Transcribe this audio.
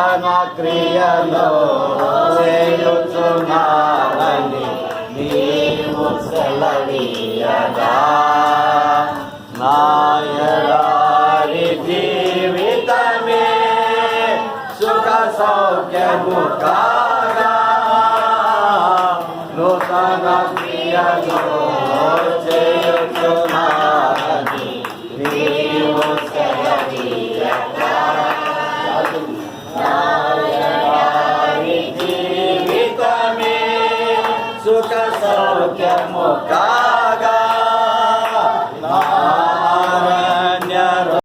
నూతన క్రియలో చేయుచున్నానని నీవు సెలవీయగా నాయడారి జీవితమే సుఖ సౌఖ్యము కాగా నూతన క్రియలో చేయుచున్నానని నీవు సెలవీయగా నాయడారి జీవితమే సుఖ సౌఖ్యము కాగా